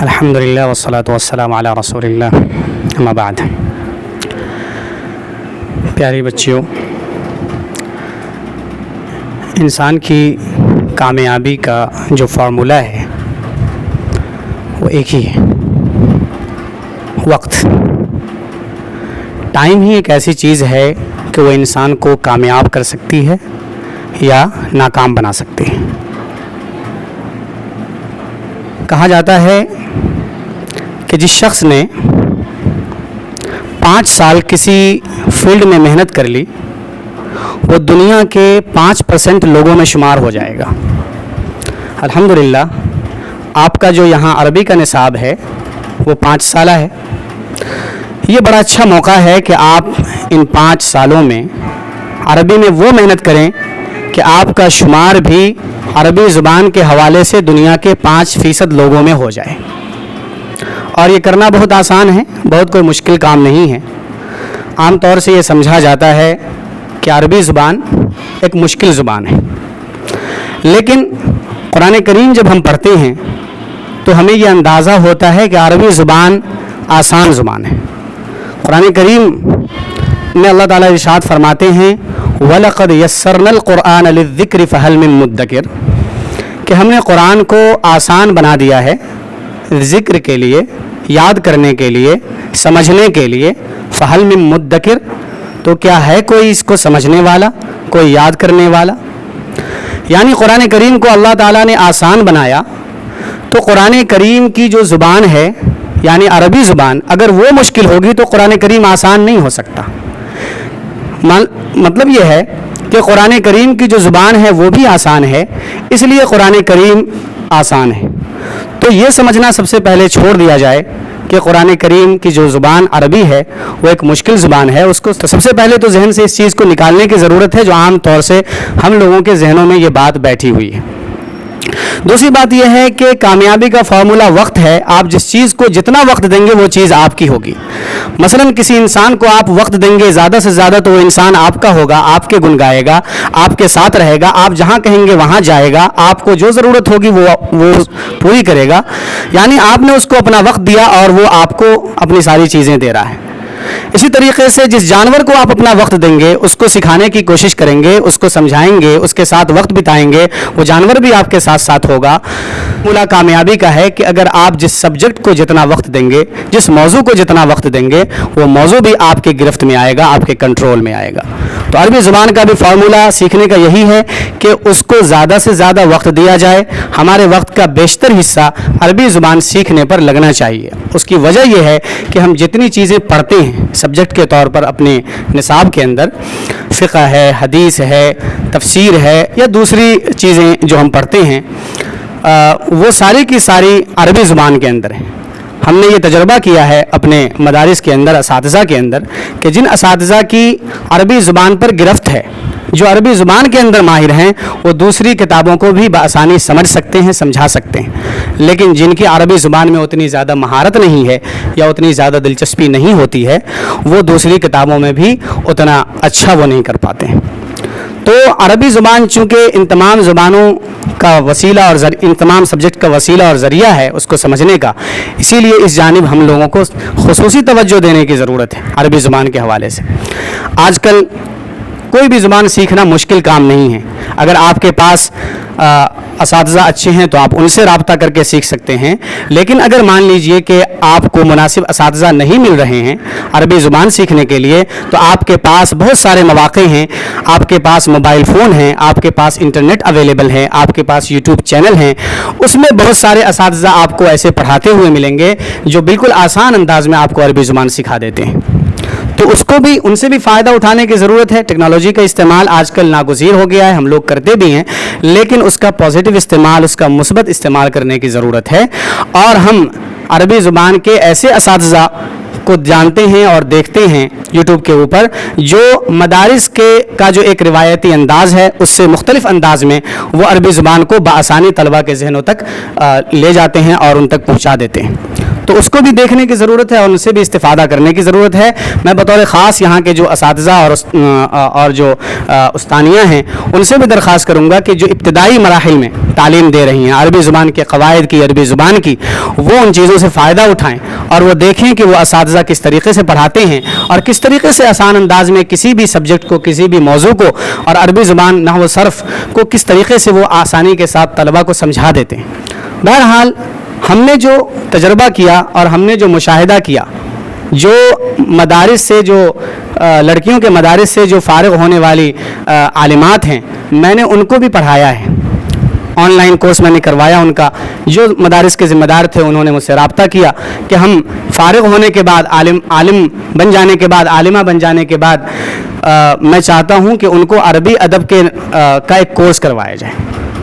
الحمدللہ والصلاۃ والسلام علی رسول اللہ اما بعد۔ پیاری بچیوں، انسان کی کامیابی کا جو فارمولہ ہے وہ ایک ہی ہے، وقت۔ ٹائم ہی ایک ایسی چیز ہے کہ وہ انسان کو کامیاب کر سکتی ہے یا ناکام بنا سکتی ہے۔ کہا جاتا ہے کہ جس شخص نے 5 سال کسی فیلڈ میں محنت کر لی وہ دنیا کے 5% لوگوں میں شمار ہو جائے گا۔ الحمدللہ آپ کا جو یہاں عربی کا نصاب ہے وہ 5 سالہ ہے۔ یہ بڑا اچھا موقع ہے کہ آپ ان 5 سالوں میں عربی میں وہ محنت کریں کہ آپ کا شمار بھی عربی زبان کے حوالے سے دنیا کے 5% لوگوں میں ہو جائے۔ اور یہ کرنا بہت آسان ہے، بہت کوئی مشکل کام نہیں ہے۔ عام طور سے یہ سمجھا جاتا ہے کہ عربی زبان ایک مشکل زبان ہے، لیکن قرآن کریم جب ہم پڑھتے ہیں تو ہمیں یہ اندازہ ہوتا ہے کہ عربی زبان آسان زبان ہے۔ قرآن کریم میں اللہ تعالیٰ ارشاد فرماتے ہیں وَلَقَدْ يَسَّرْنَا الْقُرْآنَ لِلذِّكْرِ فَهَلْ مِن مُدَّكِرٍ کہ ہم نے قرآن کو آسان بنا دیا ہے ذکر کے لیے، یاد کرنے کے لیے، سمجھنے کے لیے۔ فَهَلْ مِن مُدَّكِرٍ تو کیا ہے کوئی اس کو سمجھنے والا، کوئی یاد کرنے والا؟ یعنی قرآن کریم کو اللہ تعالیٰ نے آسان بنایا تو قرآن کریم کی جو زبان ہے یعنی عربی زبان اگر وہ مشکل ہوگی تو قرآن کریم آسان نہیں ہو سکتا۔ مطلب یہ ہے کہ قرآن کریم کی جو زبان ہے وہ بھی آسان ہے، اس لیے قرآن کریم آسان ہے۔ تو یہ سمجھنا سب سے پہلے چھوڑ دیا جائے کہ قرآن کریم کی جو زبان عربی ہے وہ ایک مشکل زبان ہے۔ اس کو سب سے پہلے تو ذہن سے اس چیز کو نکالنے کی ضرورت ہے جو عام طور سے ہم لوگوں کے ذہنوں میں یہ بات بیٹھی ہوئی ہے۔ دوسری بات یہ ہے کہ کامیابی کا فارمولہ وقت ہے۔ آپ جس چیز کو جتنا وقت دیں گے وہ چیز آپ کی ہوگی۔ مثلا کسی انسان کو آپ وقت دیں گے زیادہ سے زیادہ تو وہ انسان آپ کا ہوگا، آپ کے گن گائے گا، آپ کے ساتھ رہے گا، آپ جہاں کہیں گے وہاں جائے گا، آپ کو جو ضرورت ہوگی وہ پوری کرے گا۔ یعنی آپ نے اس کو اپنا وقت دیا اور وہ آپ کو اپنی ساری چیزیں دے رہا ہے۔ اسی طریقے سے جس جانور کو آپ اپنا وقت دیں گے، اس کو سکھانے کی کوشش کریں گے، اس کو سمجھائیں گے، اس کے ساتھ وقت بتائیں گے، وہ جانور بھی آپ کے ساتھ ساتھ ہوگا۔ مولا کامیابی کا ہے کہ اگر آپ جس سبجیکٹ کو جتنا وقت دیں گے، جس موضوع کو جتنا وقت دیں گے، وہ موضوع بھی آپ کی گرفت میں آئے گا، آپ کے کنٹرول میں آئے گا۔ تو عربی زبان کا بھی فارمولہ سیکھنے کا یہی ہے کہ اس کو زیادہ سے زیادہ وقت دیا جائے۔ ہمارے وقت کا بیشتر حصہ عربی زبان سیکھنے پر لگنا چاہیے۔ اس کی وجہ یہ ہے کہ ہم جتنی چیزیں پڑھتے ہیں سبجیکٹ کے طور پر اپنے نصاب کے اندر، فقہ ہے، حدیث ہے، تفسیر ہے یا دوسری چیزیں جو ہم پڑھتے ہیں، وہ ساری کی ساری عربی زبان کے اندر ہیں۔ ہم نے یہ تجربہ کیا ہے اپنے مدارس کے اندر، اساتذہ کے اندر، کہ جن اساتذہ کی عربی زبان پر گرفت ہے، جو عربی زبان کے اندر ماہر ہیں، وہ دوسری کتابوں کو بھی بآسانی سمجھ سکتے ہیں، سمجھا سکتے ہیں۔ لیکن جن کی عربی زبان میں اتنی زیادہ مہارت نہیں ہے یا اتنی زیادہ دلچسپی نہیں ہوتی ہے، وہ دوسری کتابوں میں بھی اتنا اچھا وہ نہیں کر پاتے ہیں۔ تو عربی زبان چونکہ ان تمام زبانوں کا وسیلہ اور ان تمام سبجیکٹ کا وسیلہ اور ذریعہ ہے اس کو سمجھنے کا، اسی لیے اس جانب ہم لوگوں کو خصوصی توجہ دینے کی ضرورت ہے عربی زبان کے حوالے سے۔ آج کل کوئی بھی زبان سیکھنا مشکل کام نہیں ہے۔ اگر آپ کے پاس اساتذہ اچھے ہیں تو آپ ان سے رابطہ کر کے سیکھ سکتے ہیں، لیکن اگر مان لیجئے کہ آپ کو مناسب اساتذہ نہیں مل رہے ہیں عربی زبان سیکھنے کے لیے، تو آپ کے پاس بہت سارے مواقع ہیں، آپ کے پاس موبائل فون ہیں، آپ کے پاس انٹرنیٹ اویلیبل ہے، آپ کے پاس یوٹیوب چینل ہیں، اس میں بہت سارے اساتذہ آپ کو ایسے پڑھاتے ہوئے ملیں گے جو بالکل آسان انداز میں آپ کو عربی زبان سکھا دیتے ہیں۔ تو اس کو بھی ان سے بھی فائدہ اٹھانے کی ضرورت ہے۔ ٹیکنالوجی کا استعمال آج کل ناگزیر ہو گیا ہے، ہم لوگ کرتے بھی ہیں، لیکن اس کا پازیٹیو استعمال، اس کا مثبت استعمال کرنے کی ضرورت ہے۔ اور ہم عربی زبان کے ایسے اساتذہ کو جانتے ہیں اور دیکھتے ہیں یوٹیوب کے اوپر جو مدارس کا جو ایک روایتی انداز ہے اس سے مختلف انداز میں وہ عربی زبان کو بآسانی طلبہ کے ذہنوں تک لے جاتے ہیں اور ان تک پہنچا دیتے ہیں۔ تو اس کو بھی دیکھنے کی ضرورت ہے اور ان سے بھی استفادہ کرنے کی ضرورت ہے. میں بطور خاص یہاں کے جو اساتذہ اور جو استانیہ ہیں ان سے بھی درخواست کروں گا کہ جو ابتدائی مراحل میں تعلیم دے رہی ہیں عربی زبان کے قواعد کی، عربی زبان کی، وہ ان چیزوں سے فائدہ اٹھائیں اور وہ دیکھیں کہ وہ اساتذہ کس طریقے سے پڑھاتے ہیں اور کس طریقے سے آسان انداز میں کسی بھی سبجیکٹ کو، کسی بھی موضوع کو اور عربی زبان نحو و صرف کو کس طریقے سے وہ آسانی کے ساتھ طلبہ کو سمجھا دیتے ہیں. بہرحال ہم نے جو تجربہ کیا اور ہم نے جو مشاہدہ کیا، جو مدارس سے، جو لڑکیوں کے مدارس سے جو فارغ ہونے والی عالمات ہیں، میں نے ان کو بھی پڑھایا ہے. آن لائن کورس میں نے کروایا ان کا. جو مدارس کے ذمہ دار تھے انہوں نے مجھ سے رابطہ کیا کہ ہم فارغ ہونے کے بعد، عالم بن جانے کے بعد، عالمہ بن جانے کے بعد میں چاہتا ہوں کہ ان کو عربی ادب کا ایک کورس کروایا جائے.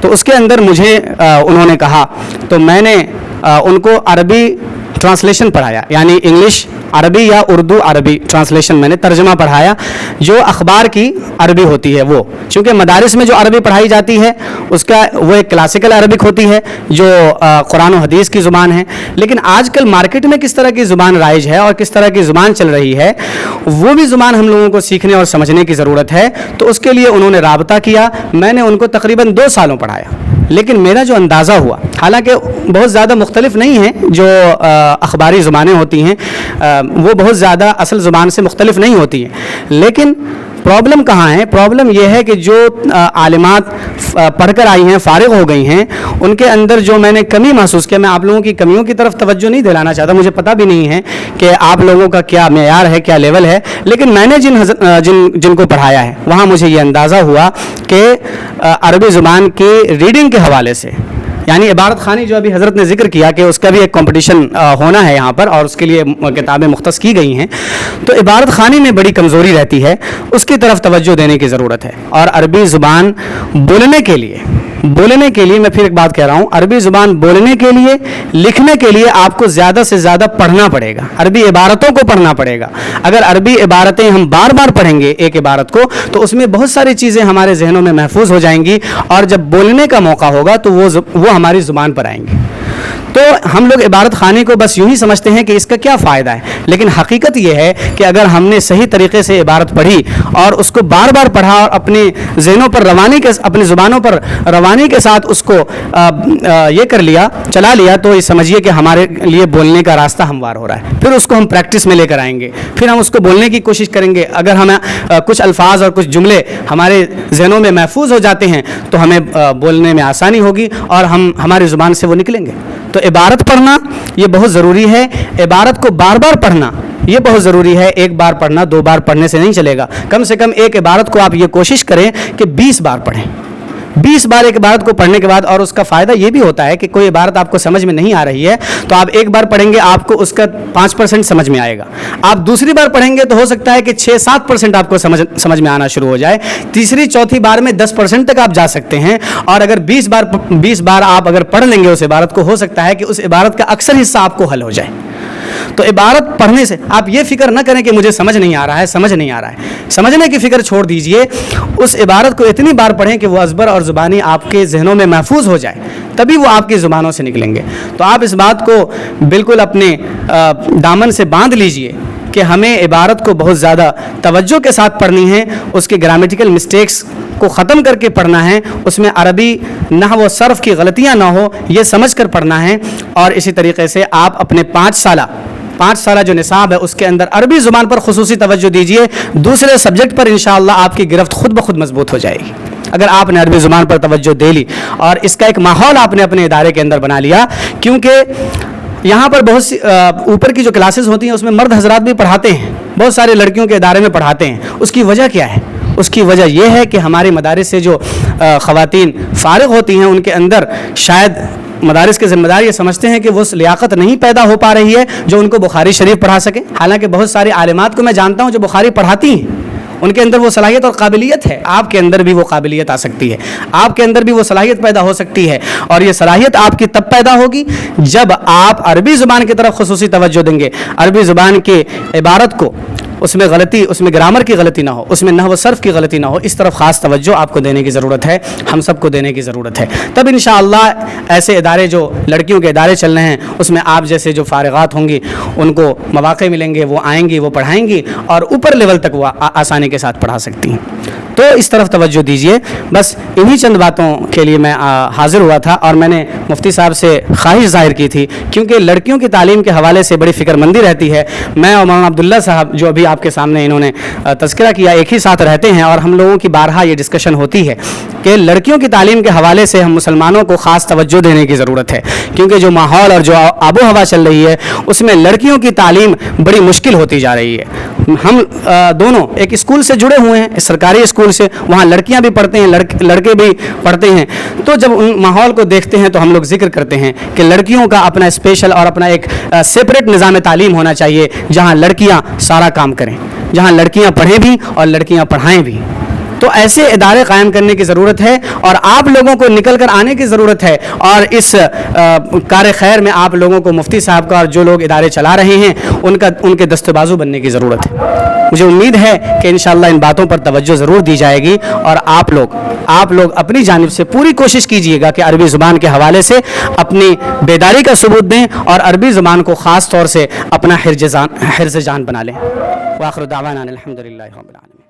تو اس کے اندر مجھے انہوں نے کہا، تو میں نے ان کو عربی ٹرانسلیشن پڑھایا، یعنی انگلش عربی یا اردو عربی ٹرانسلیشن میں نے ترجمہ پڑھایا. جو اخبار کی عربی ہوتی ہے وہ، چونکہ مدارس میں جو عربی پڑھائی جاتی ہے اس کا وہ ایک کلاسیکل عربک ہوتی ہے جو قرآن و حدیث کی زبان ہے. لیکن آج کل مارکیٹ میں کس طرح کی زبان رائج ہے اور کس طرح کی زبان چل رہی ہے، وہ بھی زبان ہم لوگوں کو سیکھنے اور سمجھنے کی ضرورت ہے. تو اس کے لیے انہوں نے رابطہ کیا. میں نے ان کو تقریباً 2 سالوں پڑھایا. لیکن میرا جو اندازہ ہوا، حالانکہ بہت زیادہ مختلف نہیں ہیں جو اخباری زبانیں ہوتی ہیں، وہ بہت زیادہ اصل زبان سے مختلف نہیں ہوتی ہیں، لیکن پرابلم کہاں ہے؟ پرابلم یہ ہے کہ جو عالمات پڑھ کر آئی ہیں، فارغ ہو گئی ہیں، ان کے اندر جو میں نے کمی محسوس کیا، میں آپ لوگوں کی کمیوں کی طرف توجہ نہیں دلانا چاہتا، مجھے پتہ بھی نہیں ہے کہ آپ لوگوں کا کیا معیار ہے، کیا لیول ہے، لیکن میں نے جن کو پڑھایا ہے وہاں مجھے یہ اندازہ ہوا کہ عربی زبان کی ریڈنگ کے حوالے سے، یعنی عبارت خوانی جو ابھی حضرت نے ذکر کیا کہ اس کا بھی ایک کمپٹیشن ہونا ہے یہاں پر اور اس کے لیے کتابیں مختص کی گئی ہیں، تو عبارت خوانی میں بڑی کمزوری رہتی ہے، اس کی طرف توجہ دینے کی ضرورت ہے. اور عربی زبان بولنے کے لیے میں پھر ایک بات کہہ رہا ہوں، عربی زبان بولنے کے لیے، لکھنے کے لیے آپ کو زیادہ سے زیادہ پڑھنا پڑے گا، عربی عبارتوں کو پڑھنا پڑے گا. اگر عربی عبارتیں ہم بار بار پڑھیں گے ایک عبارت کو تو اس میں بہت ساری چیزیں ہمارے ذہنوں میں محفوظ ہو جائیں گی اور جب بولنے کا موقع ہوگا تو وہ ہماری زبان پر آئیں گی. تو ہم لوگ عبارت خوانی کو بس یوں ہی سمجھتے ہیں کہ اس کا کیا فائدہ ہے، لیکن حقیقت یہ ہے کہ اگر ہم نے صحیح طریقے سے عبارت پڑھی اور اس کو بار بار پڑھا اور اپنے ذہنوں پر اپنی زبانوں پر روانی کے ساتھ اس کو یہ کر لیا، چلا لیا، تو یہ سمجھیے کہ ہمارے لیے بولنے کا راستہ ہموار ہو رہا ہے. پھر اس کو ہم پریکٹس میں لے کر آئیں گے، پھر ہم اس کو بولنے کی کوشش کریں گے. اگر ہمیں کچھ الفاظ اور کچھ جملے ہمارے ذہنوں میں محفوظ ہو جاتے ہیں تو ہمیں بولنے میں آسانی ہوگی اور ہم ہماری زبان سے وہ نکلیں گے. تو عبارت پڑھنا یہ بہت ضروری ہے، عبارت کو بار بار پڑھنا یہ بہت ضروری ہے. ایک بار پڑھنا، 2 بار پڑھنے سے نہیں چلے گا، کم سے کم ایک عبارت کو آپ یہ کوشش کریں کہ 20 بار پڑھیں. 20 بار ایک عبارت کو پڑھنے کے بعد، اور اس کا فائدہ یہ بھی ہوتا ہے کہ کوئی عبارت آپ کو سمجھ میں نہیں آ رہی ہے تو آپ ایک بار پڑھیں گے، آپ کو اس کا 5% سمجھ میں آئے گا. آپ دوسری بار پڑھیں گے تو ہو سکتا ہے کہ 6-7% آپ کو سمجھ میں آنا شروع ہو جائے. تیسری چوتھی بار میں 10% تک آپ جا سکتے ہیں. اور اگر 20 بار آپ اگر پڑھ لیں گے اس عبارت کو، ہو سکتا ہے کہ اس عبارت کا اکثر حصہ آپ کو حل ہو جائے. تو عبارت پڑھنے سے آپ یہ فکر نہ کریں کہ مجھے سمجھ نہیں آ رہا ہے. سمجھنے کی فکر چھوڑ دیجئے، اس عبارت کو اتنی بار پڑھیں کہ وہ ازبر اور زبانی آپ کے ذہنوں میں محفوظ ہو جائے، تبھی وہ آپ کی زبانوں سے نکلیں گے. تو آپ اس بات کو بالکل اپنے دامن سے باندھ لیجئے کہ ہمیں عبارت کو بہت زیادہ توجہ کے ساتھ پڑھنی ہے، اس کے گرامیٹیکل مسٹیکس کو ختم کر کے پڑھنا ہے، اس میں عربی نحو و صرف کی غلطیاں نہ ہو یہ سمجھ کر پڑھنا ہے. اور اسی طریقے سے آپ اپنے 5 سالہ جو نصاب ہے اس کے اندر عربی زبان پر خصوصی توجہ دیجئے. دوسرے سبجیکٹ پر انشاءاللہ آپ کی گرفت خود بخود مضبوط ہو جائے گی اگر آپ نے عربی زبان پر توجہ دے لی اور اس کا ایک ماحول آپ نے اپنے ادارے کے اندر بنا لیا. کیونکہ یہاں پر بہت سی اوپر کی جو کلاسز ہوتی ہیں اس میں مرد حضرات بھی پڑھاتے ہیں، بہت سارے لڑکیوں کے ادارے میں پڑھاتے ہیں. اس کی وجہ کیا ہے؟ اس کی وجہ یہ ہے کہ ہمارے مدارس سے جو خواتین فارغ ہوتی ہیں ان کے اندر شاید مدارس کے ذمہ دار یہ سمجھتے ہیں کہ وہ لیاقت نہیں پیدا ہو پا رہی ہے جو ان کو بخاری شریف پڑھا سکے. حالانکہ بہت سارے عالمات کو میں جانتا ہوں جو بخاری پڑھاتی ہیں، ان کے اندر وہ صلاحیت اور قابلیت ہے. آپ کے اندر بھی وہ قابلیت آ سکتی ہے، آپ کے اندر بھی وہ صلاحیت پیدا ہو سکتی ہے. اور یہ صلاحیت آپ کی تب پیدا ہوگی جب آپ عربی زبان کی طرف خصوصی توجہ دیں گے، عربی زبان کی عبارت کو اس میں غلطی، اس میں گرامر کی غلطی نہ ہو، اس میں نحو و صرف کی غلطی نہ ہو، اس طرف خاص توجہ آپ کو دینے کی ضرورت ہے، ہم سب کو دینے کی ضرورت ہے. تب انشاءاللہ ایسے ادارے جو لڑکیوں کے ادارے چل رہے ہیں اس میں آپ جیسے جو فارغات ہوں گی ان کو مواقع ملیں گے، وہ آئیں گی، وہ پڑھائیں گی اور اوپر لیول تک وہ آسانی کے ساتھ پڑھا سکتی ہیں. تو اس طرف توجہ دیجیے. بس انہی چند باتوں کے لیے میں حاضر ہوا تھا اور میں نے مفتی صاحب سے خواہش ظاہر کی تھی، کیونکہ لڑکیوں کی تعلیم کے حوالے سے بڑی فکر مندی رہتی ہے. میں اور مولانا عبداللہ صاحب جو ابھی آپ کے سامنے انہوں نے تذکرہ کیا، ایک ہی ساتھ رہتے ہیں اور ہم لوگوں کی بارہا یہ ڈسکشن ہوتی ہے کہ لڑکیوں کی تعلیم کے حوالے سے ہم مسلمانوں کو خاص توجہ دینے کی ضرورت ہے، کیونکہ جو ماحول اور جو آب و ہوا چل رہی ہے اس میں لڑکیوں کی تعلیم بڑی مشکل ہوتی جا رہی ہے. ہم دونوں ایک اسکول سے جڑے ہوئے ہیں، سرکاری اسکول سے، وہاں لڑکیاں بھی پڑھتے ہیں، لڑکے بھی پڑھتے ہیں. تو جب ان ماحول کو دیکھتے ہیں تو ہم لوگ ذکر کرتے ہیں کہ لڑکیوں کا اپنا اسپیشل اور اپنا ایک سیپریٹ نظام تعلیم ہونا چاہیے، جہاں لڑکیاں سارا کام کریں، جہاں لڑکیاں پڑھیں بھی اور لڑکیاں پڑھائیں بھی. تو ایسے ادارے قائم کرنے کی ضرورت ہے اور آپ لوگوں کو نکل کر آنے کی ضرورت ہے. اور اس کار خیر میں آپ لوگوں کو مفتی صاحب کا اور جو لوگ ادارے چلا رہے ہیں ان کے دست بازو بننے کی ضرورت ہے. مجھے امید ہے کہ انشاءاللہ ان باتوں پر توجہ ضرور دی جائے گی اور آپ لوگ اپنی جانب سے پوری کوشش کیجئے گا کہ عربی زبان کے حوالے سے اپنی بیداری کا ثبوت دیں اور عربی زبان کو خاص طور سے اپنا حرز جان بنا لیں. وآخر دعوانا الحمدللہ رب العالمین.